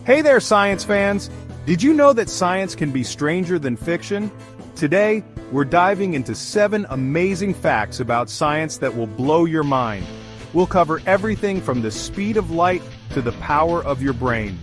Hey there, science fans! Did you know that science can be stranger than fiction? Today, we're diving into 7 amazing facts about science that will blow your mind. We'll cover everything from the speed of light to the power of your brain.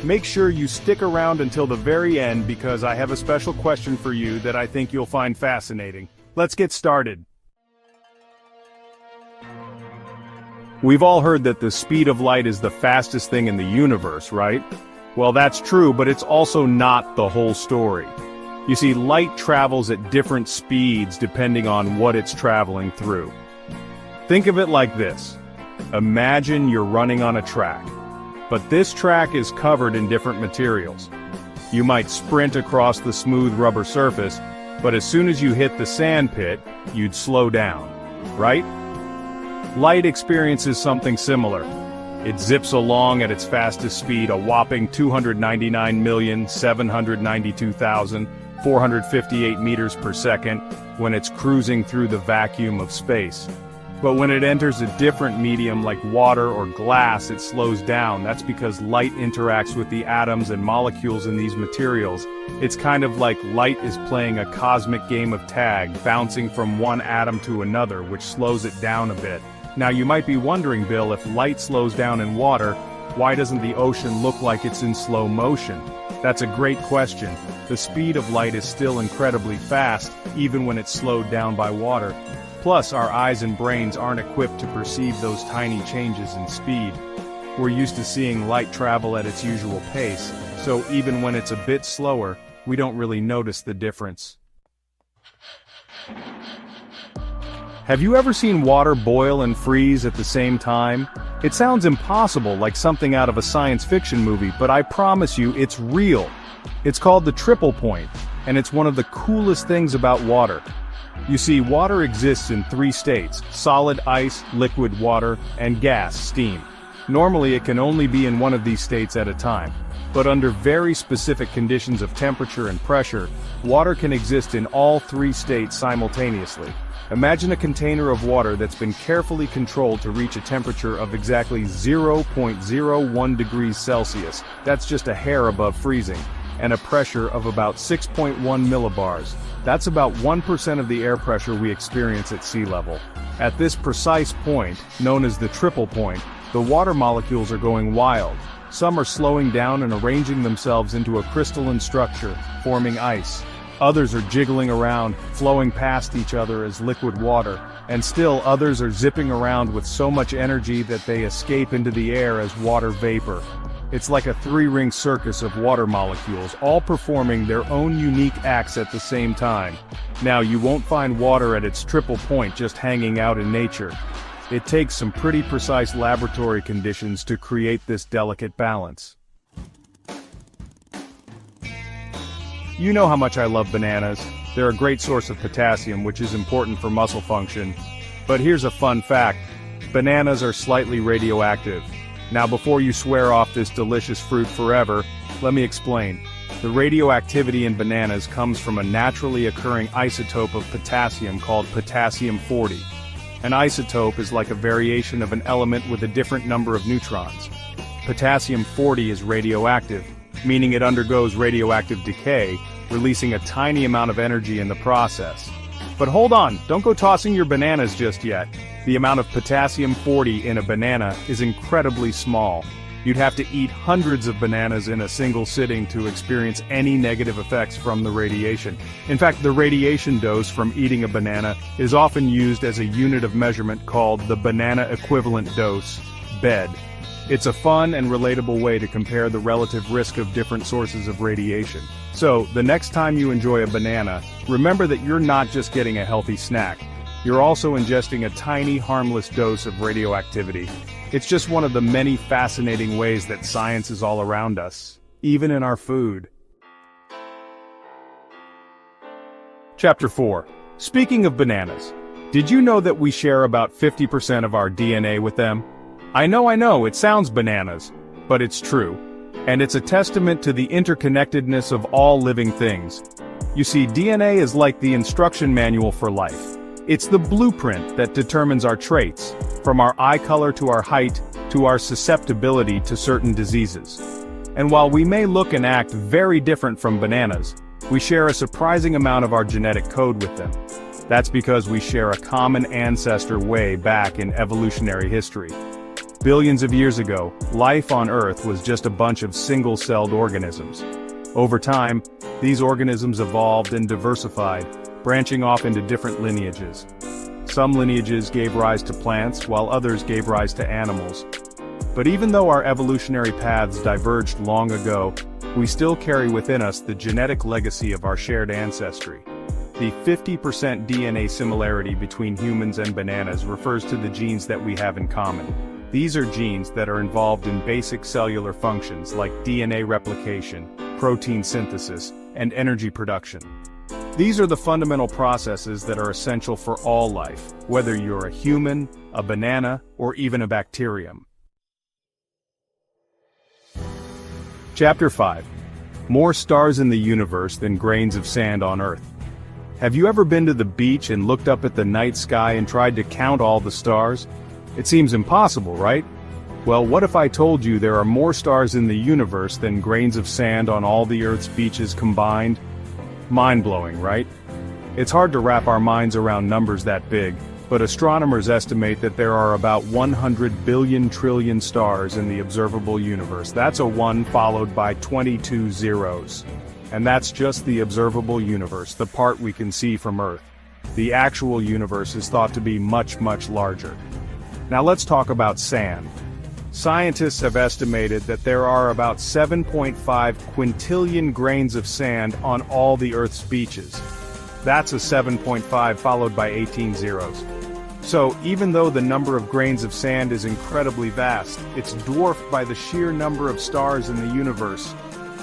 Make sure you stick around until the very end because I have a special question for you that I think you'll find fascinating. Let's get started. We've all heard that the speed of light is the fastest thing in the universe, right? Well, that's true, but it's also not the whole story. You see, light travels at different speeds depending on what it's traveling through. Think of it like this. Imagine you're running on a track, but this track is covered in different materials. You might sprint across the smooth rubber surface, but as soon as you hit the sand pit, you'd slow down, right? Light experiences something similar. It zips along at its fastest speed, a whopping 299,792,458 meters per second when it's cruising through the vacuum of space. But when it enters a different medium like water or glass, it slows down. That's because light interacts with the atoms and molecules in these materials. It's kind of like light is playing a cosmic game of tag, bouncing from one atom to another, which slows it down a bit. Now you might be wondering, Bill, if light slows down in water, why doesn't the ocean look like it's in slow motion? That's a great question. The speed of light is still incredibly fast, even when it's slowed down by water. Plus, our eyes and brains aren't equipped to perceive those tiny changes in speed. We're used to seeing light travel at its usual pace, so even when it's a bit slower, we don't really notice the difference. Have you ever seen water boil and freeze at the same time? It sounds impossible, like something out of a science fiction movie, but I promise you, it's real. It's called the triple point, and it's one of the coolest things about water. You see, water exists in 3 states: solid ice, liquid water, and gas, steam. Normally it can only be in one of these states at a time. But under very specific conditions of temperature and pressure, water can exist in all 3 states simultaneously. Imagine a container of water that's been carefully controlled to reach a temperature of exactly 0.01 degrees Celsius, that's just a hair above freezing, and a pressure of about 6.1 millibars. That's about 1% of the air pressure we experience at sea level. At this precise point, known as the triple point, the water molecules are going wild. Some are slowing down and arranging themselves into a crystalline structure, forming ice. Others are jiggling around, flowing past each other as liquid water, and still others are zipping around with so much energy that they escape into the air as water vapor. It's like a 3-ring circus of water molecules, all performing their own unique acts at the same time. Now, you won't find water at its triple point just hanging out in nature. It takes some pretty precise laboratory conditions to create this delicate balance. You know how much I love bananas. They're a great source of potassium, which is important for muscle function. But here's a fun fact. Bananas are slightly radioactive. Now, before you swear off this delicious fruit forever, let me explain. The radioactivity in bananas comes from a naturally occurring isotope of potassium called potassium-40. An isotope is like a variation of an element with a different number of neutrons. Potassium-40 is radioactive, meaning it undergoes radioactive decay, releasing a tiny amount of energy in the process. But hold on, don't go tossing your bananas just yet. The amount of potassium-40 in a banana is incredibly small. You'd have to eat hundreds of bananas in a single sitting to experience any negative effects from the radiation. In fact, the radiation dose from eating a banana is often used as a unit of measurement called the banana equivalent dose, BED. It's a fun and relatable way to compare the relative risk of different sources of radiation. So, the next time you enjoy a banana, remember that you're not just getting a healthy snack. You're also ingesting a tiny, harmless dose of radioactivity. It's just one of the many fascinating ways that science is all around us, even in our food. Chapter 4. Speaking of bananas, did you know that we share about 50% of our DNA with them? I know, it sounds bananas, but it's true. And it's a testament to the interconnectedness of all living things. You see, DNA is like the instruction manual for life. It's the blueprint that determines our traits, from our eye color to our height, to our susceptibility to certain diseases. And while we may look and act very different from bananas, we share a surprising amount of our genetic code with them. That's because we share a common ancestor way back in evolutionary history. Billions of years ago, life on Earth was just a bunch of single-celled organisms. Over time, these organisms evolved and diversified, branching off into different lineages. Some lineages gave rise to plants, while others gave rise to animals. But even though our evolutionary paths diverged long ago, we still carry within us the genetic legacy of our shared ancestry. The 50% DNA similarity between humans and bananas refers to the genes that we have in common. These are genes that are involved in basic cellular functions like DNA replication, protein synthesis, and energy production. These are the fundamental processes that are essential for all life, whether you're a human, a banana, or even a bacterium. Chapter 5. More stars in the universe than grains of sand on Earth. Have you ever been to the beach and looked up at the night sky and tried to count all the stars? It seems impossible, right? Well, what if I told you there are more stars in the universe than grains of sand on all the Earth's beaches combined? Mind-blowing, right? It's hard to wrap our minds around numbers that big, but astronomers estimate that there are about 100 billion trillion stars in the observable universe. That's a 1 followed by 22 zeros. And that's just the observable universe, the part we can see from Earth. The actual universe is thought to be much, much larger. Now let's talk about sand. Scientists have estimated that there are about 7.5 quintillion grains of sand on all the Earth's beaches. That's a 7.5 followed by 18 zeros. So, even though the number of grains of sand is incredibly vast, it's dwarfed by the sheer number of stars in the universe.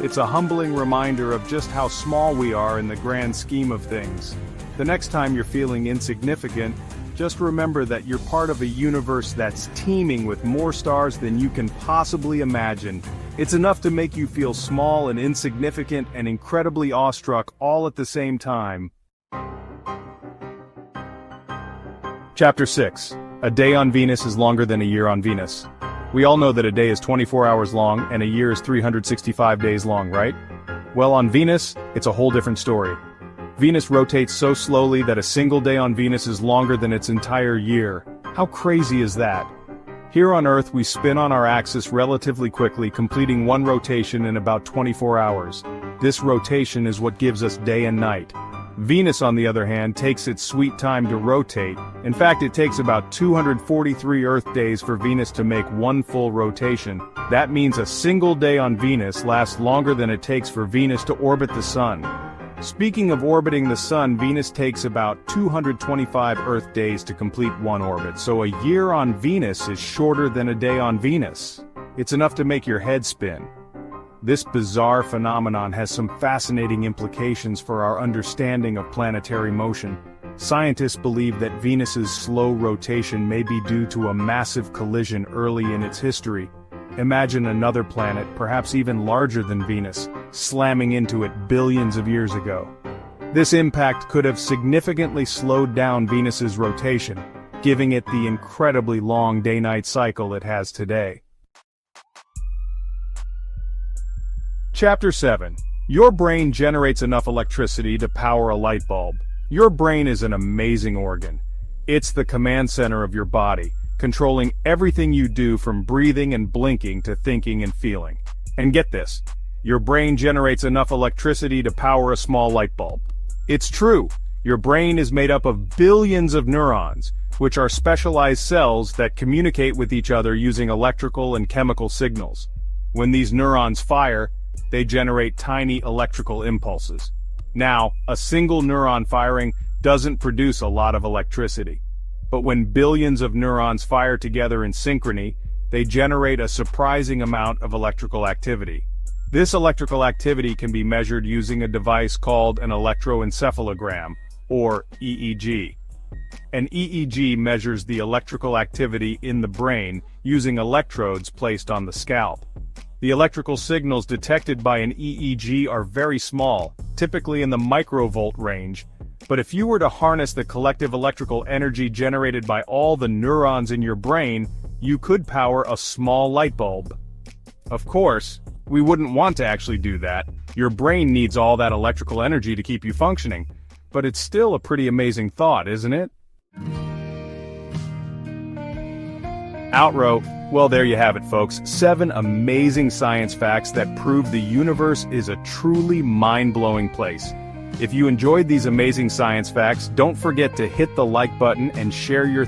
It's a humbling reminder of just how small we are in the grand scheme of things. The next time you're feeling insignificant, just remember that you're part of a universe that's teeming with more stars than you can possibly imagine. It's enough to make you feel small and insignificant and incredibly awestruck all at the same time. Chapter 6. A day on Venus is longer than a year on Venus. We all know that a day is 24 hours long and a year is 365 days long, right? Well, on Venus, it's a whole different story. Venus rotates so slowly that a single day on Venus is longer than its entire year. How crazy is that? Here on Earth we spin on our axis relatively quickly, completing one rotation in about 24 hours. This rotation is what gives us day and night. Venus, on the other hand, takes its sweet time to rotate. In fact, it takes about 243 Earth days for Venus to make one full rotation. That means a single day on Venus lasts longer than it takes for Venus to orbit the Sun. Speaking of orbiting the Sun, Venus takes about 225 Earth days to complete one orbit, so a year on Venus is shorter than a day on Venus. It's enough to make your head spin. This bizarre phenomenon has some fascinating implications for our understanding of planetary motion. Scientists believe that Venus's slow rotation may be due to a massive collision early in its history. Imagine another planet, perhaps even larger than Venus, slamming into it billions of years ago. This impact could have significantly slowed down Venus's rotation, giving it the incredibly long day-night cycle it has today. Chapter 7. Your brain generates enough electricity to power a light bulb. Your brain is an amazing organ. It's the command center of your body, controlling everything you do from breathing and blinking to thinking and feeling. And get this, your brain generates enough electricity to power a small light bulb. It's true, your brain is made up of billions of neurons, which are specialized cells that communicate with each other using electrical and chemical signals. When these neurons fire, they generate tiny electrical impulses. Now, a single neuron firing doesn't produce a lot of electricity. But when billions of neurons fire together in synchrony, they generate a surprising amount of electrical activity. This electrical activity can be measured using a device called an electroencephalogram, or EEG. An EEG measures the electrical activity in the brain using electrodes placed on the scalp. The electrical signals detected by an EEG are very small, typically in the microvolt range, but if you were to harness the collective electrical energy generated by all the neurons in your brain, you could power a small light bulb. Of course, We wouldn't want to actually do that. Your brain needs all that electrical energy to keep you functioning. But it's still a pretty amazing thought, isn't it? Outro. Well, there you have it, folks. 7 amazing science facts that prove the universe is a truly mind-blowing place. If you enjoyed these amazing science facts, don't forget to hit the like button and share your